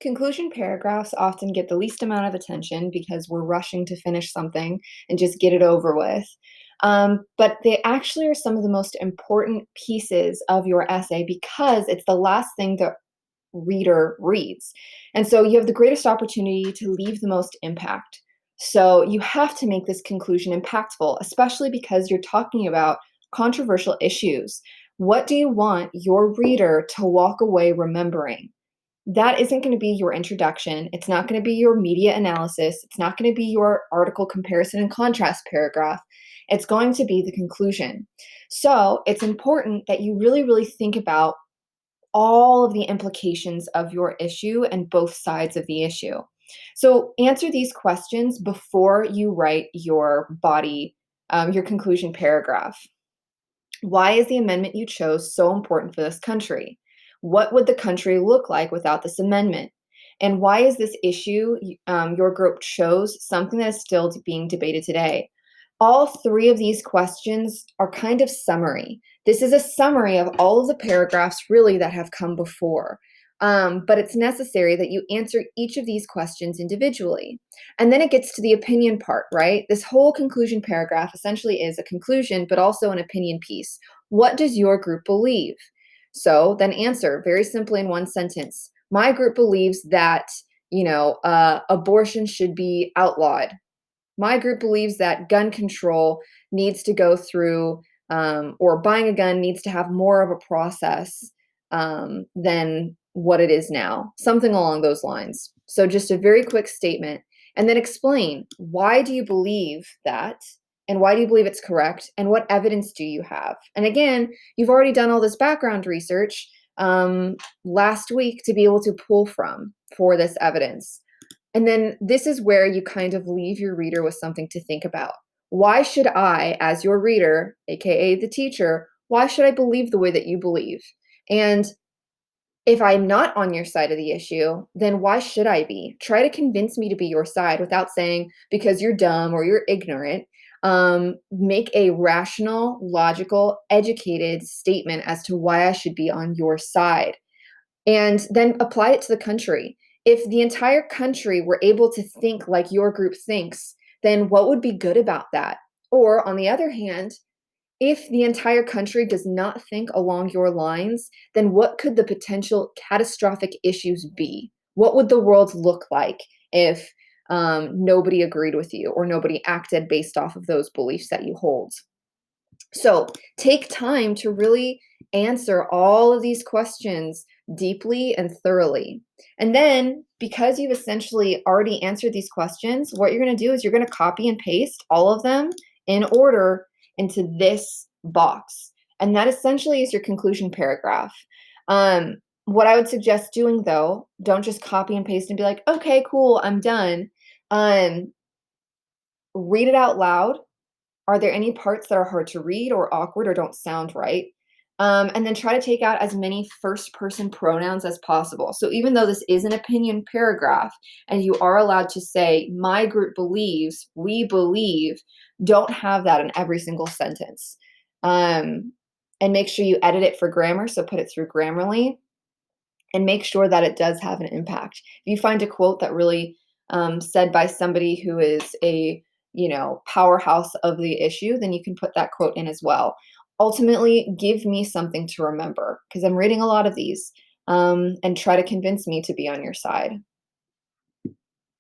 Conclusion paragraphs often get the least amount of attention because we're rushing to finish something and just get it over with. But they actually are some of the most important pieces of your essay because it's the last thing the reader reads. And so you have the greatest opportunity to leave the most impact. So you have to make this conclusion impactful, especially because you're talking about controversial issues. What do you want your reader to walk away remembering? That isn't going to be your introduction. It's not going to be your media analysis. It's not going to be your article comparison and contrast paragraph. It's going to be the conclusion. So it's important that you really, really think about all of the implications of your issue and both sides of the issue. So answer these questions before you write your body, your conclusion paragraph. Why is the amendment you chose so important for this country? What would the country look like without this amendment? And why is this issue your group chose something that is still being debated today? All three of these questions are kind of summary. This is a summary of all of the paragraphs really that have come before. But it's necessary that you answer each of these questions individually. And then it gets to the opinion part, right? This whole conclusion paragraph essentially is a conclusion, but also an opinion piece. What does your group believe? So then answer very simply in one sentence. My group believes that, abortion should be outlawed. My group believes that gun control needs to go through, or buying a gun needs to have more of a process than what it is now, something along those lines. So just a very quick statement, and then explain, why do you believe that? And why do you believe it's correct? And what evidence do you have? And again, you've already done all this background research last week to be able to pull from for this evidence. And then this is where you kind of leave your reader with something to think about. Why should I, as your reader, aka the teacher, why should I believe the way that you believe? And if I'm not on your side of the issue, then why should I be? Try to convince me to be your side without saying because you're dumb or you're ignorant. Make a rational, logical, educated statement as to why I should be on your side. And then apply it to the country. If the entire country were able to think like your group thinks, then what would be good about that? Or on the other hand, if the entire country does not think along your lines, then what could the potential catastrophic issues be? What would the world look like if nobody agreed with you or nobody acted based off of those beliefs that you hold? So take time to really answer all of these questions deeply and thoroughly. And then, because you've essentially already answered these questions, what you're going to do is you're going to copy and paste all of them in order into this box. And that essentially is your conclusion paragraph. What I would suggest doing though, don't just copy and paste and be like, okay, cool, I'm done. Read it out loud. Are there any parts that are hard to read or awkward or don't sound right? And then try to take out as many first person pronouns as possible. So even though this is an opinion paragraph and you are allowed to say, my group believes, we believe, don't have that in every single sentence. And make sure you edit it for grammar. So put it through Grammarly and make sure that it does have an impact. If you find a quote that really said by somebody who is a powerhouse of the issue, then you can put that quote in as well. Ultimately, give me something to remember because I'm reading a lot of these, and try to convince me to be on your side.